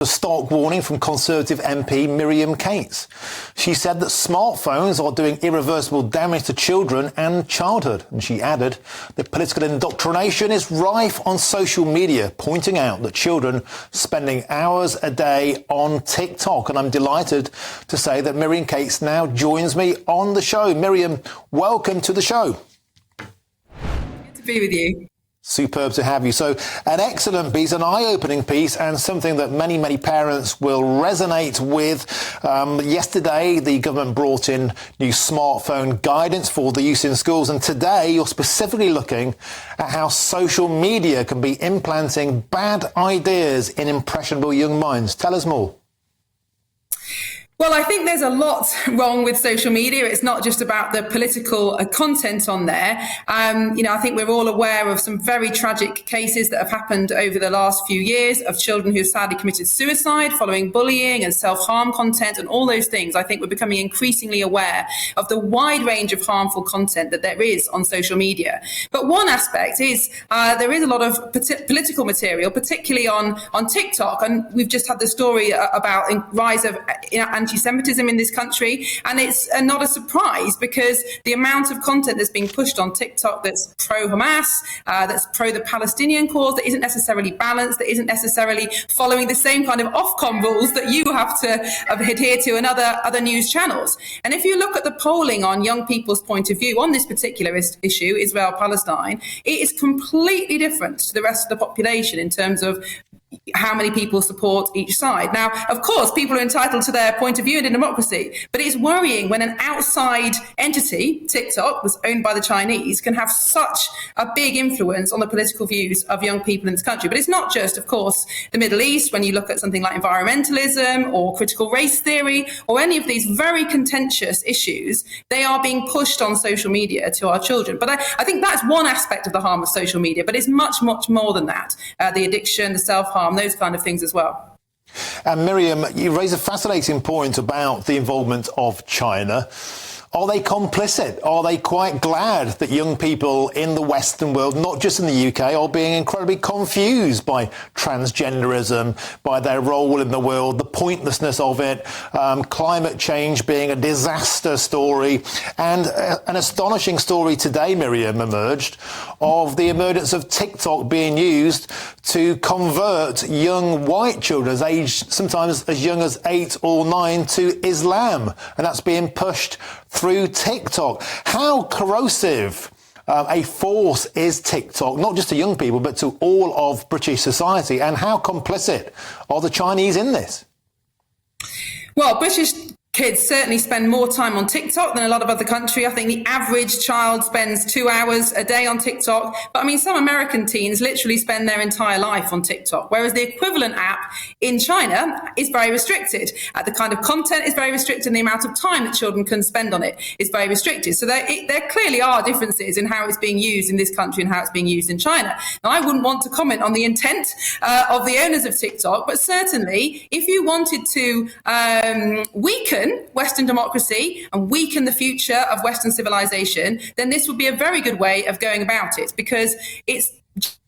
A stark warning from Conservative MP Miriam Cates. She said that smartphones are doing irreversible damage to children and childhood. And she added that political indoctrination is rife on social media, pointing out that children spending hours a day on TikTok. And I'm delighted to say that Miriam Cates now joins me on the show. Miriam, welcome to the show. Good to be with you. Superb to have you. So an excellent piece, an eye-opening piece, and something that many, many parents will resonate with. Yesterday, the government brought in new smartphone guidance for the use in schools. And today, you're specifically looking at how social media can be implanting bad ideas in impressionable young minds. Tell us more. Well, I think there's a lot wrong with social media. It's not just about the political content on there. I think we're all aware of some very tragic cases that have happened over the last few years of children who sadly committed suicide following bullying and self-harm content and all those things. I think we're becoming increasingly aware of the wide range of harmful content that there is on social media. But one aspect is there is a lot of political material, particularly on TikTok. And we've just had the story about the rise of anti-Semitism in this country, and it's not a surprise because the amount of content that's being pushed on TikTok that's pro-Hamas, that's pro the Palestinian cause, that isn't necessarily balanced, that isn't necessarily following the same kind of Ofcom rules that you have to adhere to in other news channels. And if you look at the polling on young people's point of view on this particular issue, Israel-Palestine, it is completely different to the rest of the population in terms of how many people support each side. Now, of course, people are entitled to their point of view in a democracy, but it's worrying when an outside entity, TikTok, was owned by the Chinese, can have such a big influence on the political views of young people in this country. But it's not just, of course, the Middle East. When you look at something like environmentalism or critical race theory or any of these very contentious issues, they are being pushed on social media to our children. But I think that's one aspect of the harm of social media, but it's much, much more than that. The addiction, the self-harm, those kind of things as well. And Miriam, you raise a fascinating point about the involvement of China. Are they complicit? Are they quite glad that young people in the Western world, not just in the UK, are being incredibly confused by transgenderism, by their role in the world, the pointlessness of it, climate change being a disaster story, and an astonishing story today, Miriam, emerged of the emergence of TikTok being used to convert young white children, aged sometimes as young as 8 or 9, to Islam, and that's being pushed through TikTok. How corrosive a force is TikTok, not just to young people, but to all of British society? And how complicit are the Chinese in this? Well, British kids certainly spend more time on TikTok than a lot of other countries. I think the average child spends 2 hours a day on TikTok. But I mean, some American teens literally spend their entire life on TikTok, whereas the equivalent app in China is very restricted. The kind of content is very restricted, and the amount of time that children can spend on it is very restricted. So there clearly are differences in how it's being used in this country and how it's being used in China. Now, I wouldn't want to comment on the intent of the owners of TikTok, but certainly if you wanted to weaken Western democracy and weaken the future of Western civilization, then this would be a very good way of going about it, because it's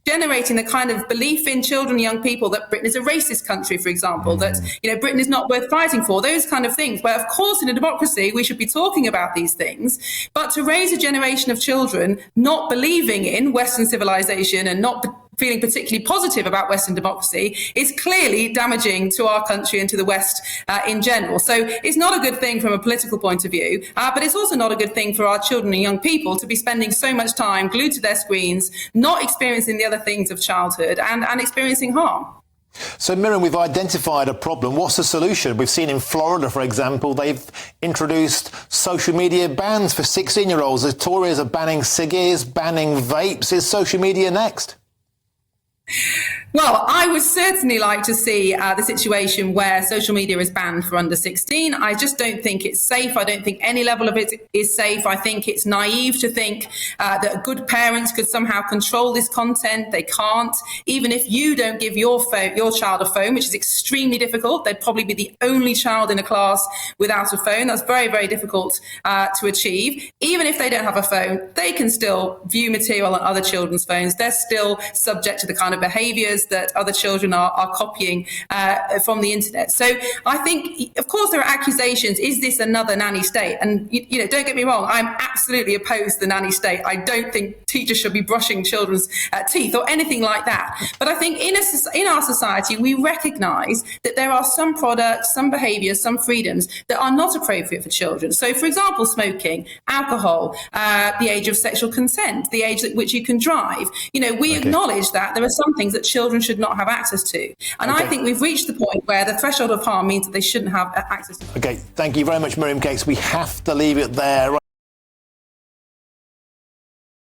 generating the kind of belief in children and young people that Britain is a racist country, for example, that, Britain is not worth fighting for, those kind of things, where, of course, in a democracy, we should be talking about these things. But to raise a generation of children not believing in Western civilization and not feeling particularly positive about Western democracy is clearly damaging to our country and to the West in general. So it's not a good thing from a political point of view, but it's also not a good thing for our children and young people to be spending so much time glued to their screens, not experiencing the other things of childhood and experiencing harm. So, Miriam, we've identified a problem. What's the solution? We've seen in Florida, for example, they've introduced social media bans for 16-year-olds. The Tories are banning ciggies, banning vapes. Is social media next? Well, I would certainly like to see the situation where social media is banned for under 16. I just don't think it's safe. I don't think any level of it is safe. I think it's naive to think that good parents could somehow control this content. They can't. Even if you don't give your child a phone, which is extremely difficult, they'd probably be the only child in a class without a phone. That's very, very difficult to achieve. Even if they don't have a phone, they can still view material on other children's phones. They're still subject to the kind of behaviours behaviours that other children are copying from the internet. So I think, of course, there are accusations. Is this another nanny state? And, don't get me wrong, I'm absolutely opposed to the nanny state. I don't think teachers should be brushing children's teeth or anything like that. But I think in our society, we recognise that there are some products, some behaviours, some freedoms that are not appropriate for children. So, for example, smoking, alcohol, the age of sexual consent, the age at which you can drive. We acknowledge that there are some things that children should not have access to. And I think we've reached the point where the threshold of harm means that they shouldn't have access to. Okay, thank you very much, Miriam Gates. We have to leave it there.